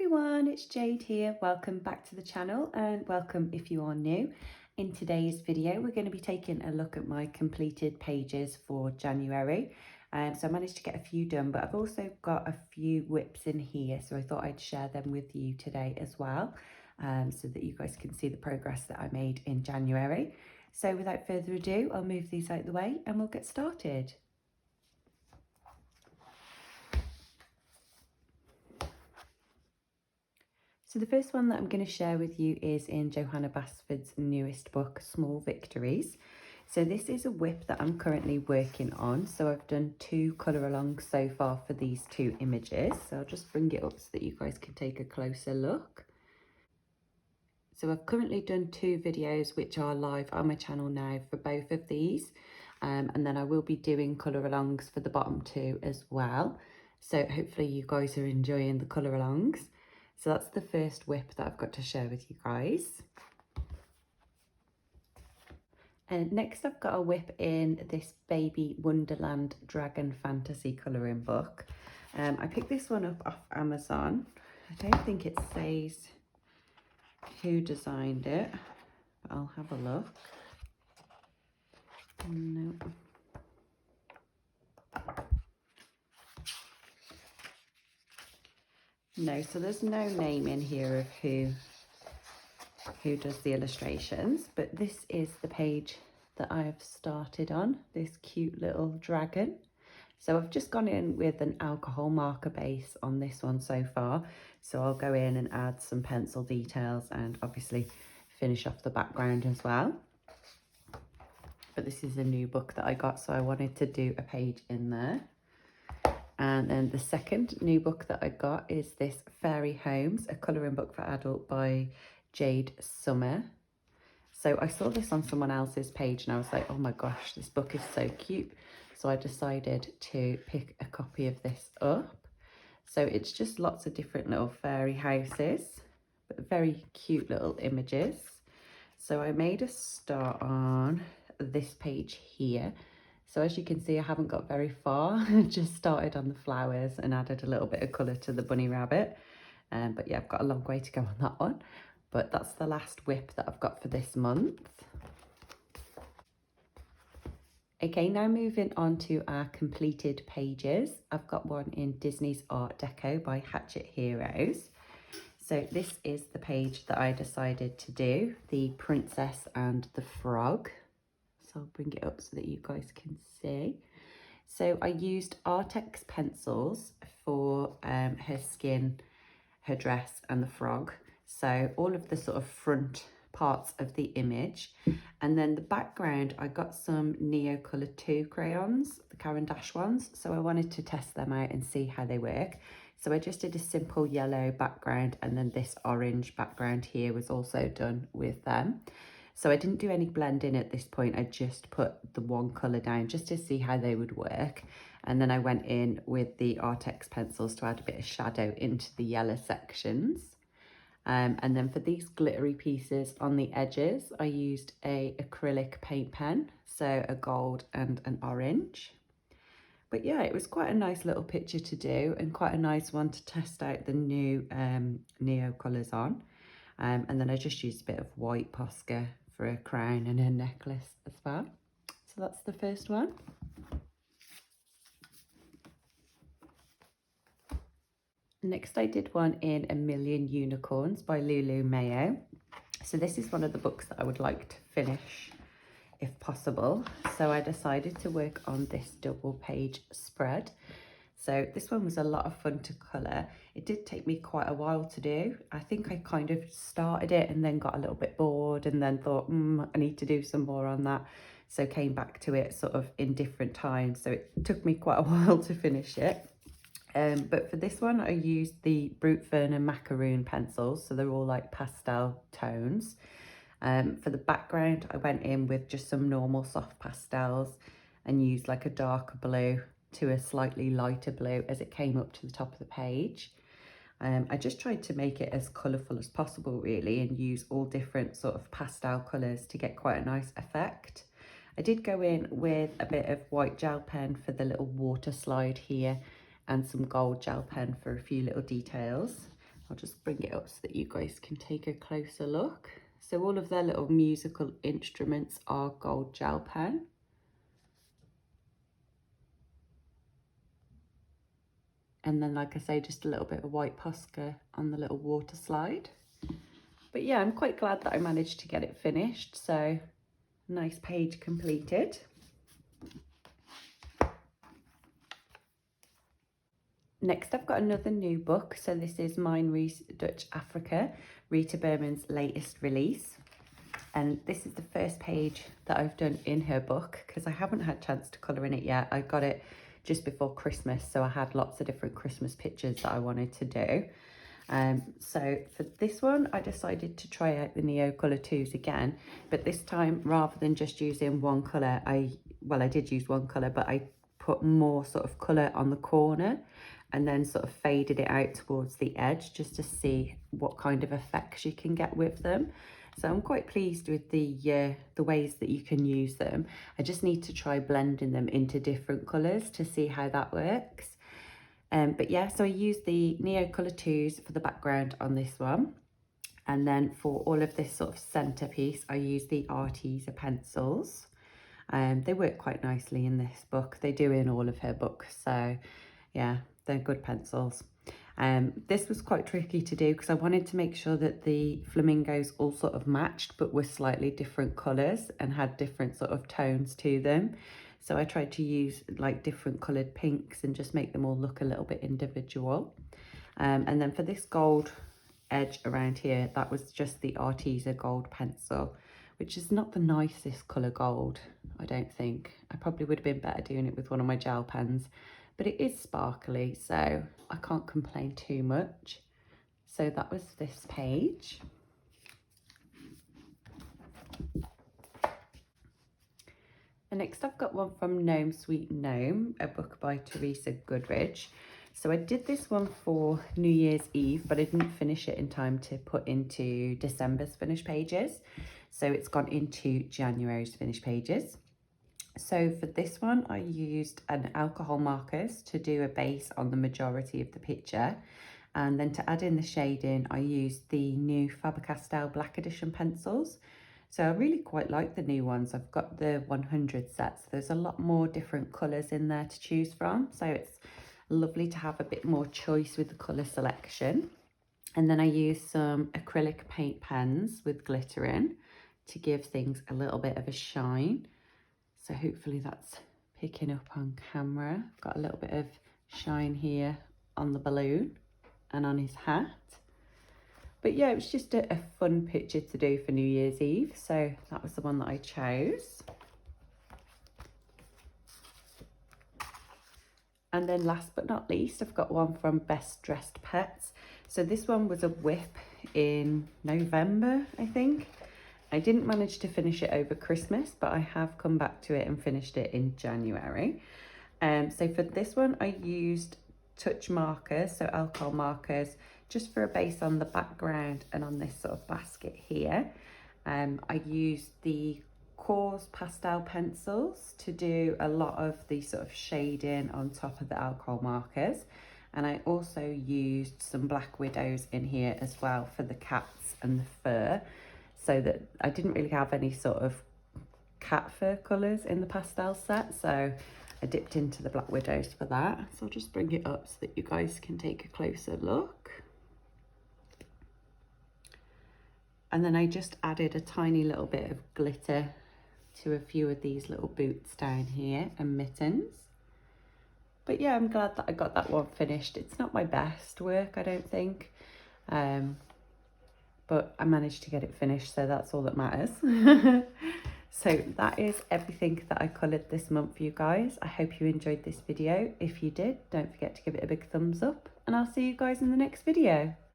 everyone, it's Jade here. Welcome back to the channel and welcome if you are new. In today's video we're going to be taking a look at my completed pages for January. So I managed to get a few done, but I've also got a few whips in here, so I thought I'd share them with you today as well, so that you guys can see the progress that I made in January. So without further ado, I'll move these out of the way and we'll get started. So the first one that I'm going to share with you is in Johanna Basford's newest book, Small Victories. So this is a whip that I'm currently working on. So I've done 2 colour alongs so far for these 2 images. So I'll just bring it up so that you guys can take a closer look. So I've currently done 2 videos which are live on my channel now for both of these. And then I will be doing colour alongs for the bottom 2 as well. So hopefully you guys are enjoying the colour alongs. So that's the first whip that I've got to share with you guys. And next I've got a whip in this baby Wonderland dragon fantasy colouring book. I picked this one up off Amazon. I don't think it says who designed it, but I'll have a look. No. No, so there's no name in here of who does the illustrations, but this is the page that I've started on, this cute little dragon. So I've just gone in with an alcohol marker base on this one so far. So I'll go in and add some pencil details and obviously finish off the background as well. But this is a new book that I got, so I wanted to do a page in there. And then the second new book that I got is this Fairy Holmes, a colouring book for adult by Jade Summer. So I saw this on someone else's page and I was like, oh my gosh, this book is so cute. So I decided to pick a copy of this up. So it's just lots of different little fairy houses, but very cute little images. So I made a start on this page here. So as you can see, I haven't got very far. Just started on the flowers and added a little bit of colour to the bunny rabbit. But yeah, I've got a long way to go on that one. But that's the last whip that I've got for this month. Okay, now moving on to our completed pages. I've got one in Disney's Art Deco by Hatchet Heroes. So this is the page that I decided to do, the Princess and the Frog. So I'll bring it up so that you guys can see. So I used Artex pencils for her skin, her dress and the frog. So all of the sort of front parts of the image. And then the background, I got some Neo Colour 2 crayons, the Caran d'Ache ones. So I wanted to test them out and see how they work. So I just did a simple yellow background, and then this orange background here was also done with them. So I didn't do any blending at this point. I just put the one colour down just to see how they would work. And then I went in with the Artex pencils to add a bit of shadow into the yellow sections. And then for these glittery pieces on the edges, I used a acrylic paint pen, so a gold and an orange. But yeah, it was quite a nice little picture to do and quite a nice one to test out the new Neo colours on. And then I just used a bit of white Posca for a crown and a necklace as well. So that's the first one. Next I did one in A Million Unicorns by Lulu Mayo. So this is one of the books that I would like to finish if possible. So I decided to work on this double page spread. So this one was a lot of fun to colour. It did take me quite a while to do. I think I kind of started it and then got a little bit bored and then thought, I need to do some more on that. So came back to it sort of in different times. So it took me quite a while to finish it. But for this one, I used the Brute Fern and Macaroon pencils. So they're all like pastel tones. For the background, I went in with just some normal soft pastels and used like a darker blue to a slightly lighter blue as it came up to the top of the page. I just tried to make it as colourful as possible really, and use all different sort of pastel colours to get quite a nice effect. I did go in with a bit of white gel pen for the little water slide here and some gold gel pen for a few little details. I'll just bring it up so that you guys can take a closer look. So all of their little musical instruments are gold gel pen. And then, like I say, just a little bit of white Posca on the little water slide. But yeah, I'm quite glad that I managed to get it finished. So nice page completed. Next, I've got another new book. So this is Mine Rees Dutch Africa, Rita Berman's latest release. And this is the first page that I've done in her book because I haven't had a chance to colour in it yet. I got it just before Christmas, so I had lots of different Christmas pictures that I wanted to do. So for this one, I decided to try out the Neo Colour 2s again, but this time, rather than just using one colour, I did use one colour, but I put more sort of colour on the corner and then sort of faded it out towards the edge just to see what kind of effects you can get with them. So I'm quite pleased with the ways that you can use them. I just need to try blending them into different colours to see how that works. But yeah, so I used the Neo Colour 2s for the background on this one. And then for all of this sort of centrepiece, I used the Arteza pencils. They work quite nicely in this book. They do in all of her books. So yeah, they're good pencils. This was quite tricky to do because I wanted to make sure that the flamingos all sort of matched but were slightly different colours and had different sort of tones to them. So I tried to use like different coloured pinks and just make them all look a little bit individual. And then for this gold edge around here, that was just the Arteza gold pencil, which is not the nicest colour gold, I don't think. I probably would have been better doing it with one of my gel pens. But it is sparkly, so I can't complain too much. So that was this page. And next I've got one from Gnome Sweet Gnome, a book by Teresa Goodridge. So I did this one for New Year's Eve, but I didn't finish it in time to put into December's finished pages. So it's gone into January's finished pages. So for this one, I used an alcohol markers to do a base on the majority of the picture. And then to add in the shading, I used the new Faber-Castell Black Edition pencils. So I really quite like the new ones. I've got the 100 sets. There's a lot more different colours in there to choose from. So it's lovely to have a bit more choice with the colour selection. And then I used some acrylic paint pens with glitter in to give things a little bit of a shine. So hopefully that's picking up on camera. I've got a little bit of shine here on the balloon and on his hat. But yeah, it was just a fun picture to do for New Year's Eve. So that was the one that I chose. And then last but not least, I've got one from Best Dressed Pets. So this one was a whip in November, I think. I didn't manage to finish it over Christmas, but I have come back to it and finished it in January. So for this one, I used touch markers, so alcohol markers, just for a base on the background and on this sort of basket here. I used the Coarse pastel pencils to do a lot of the sort of shading on top of the alcohol markers. And I also used some Black Widows in here as well for the cats and the fur, so that I didn't really have any sort of cat fur colours in the pastel set, so I dipped into the Black Widows for that. So I'll just bring it up so that you guys can take a closer look. And then I just added a tiny little bit of glitter to a few of these little boots down here and mittens. But yeah, I'm glad that I got that one finished. It's not my best work, I don't think. But I managed to get it finished, so that's all that matters. So that is everything that I coloured this month for you guys. I hope you enjoyed this video. If you did, don't forget to give it a big thumbs up, and I'll see you guys in the next video.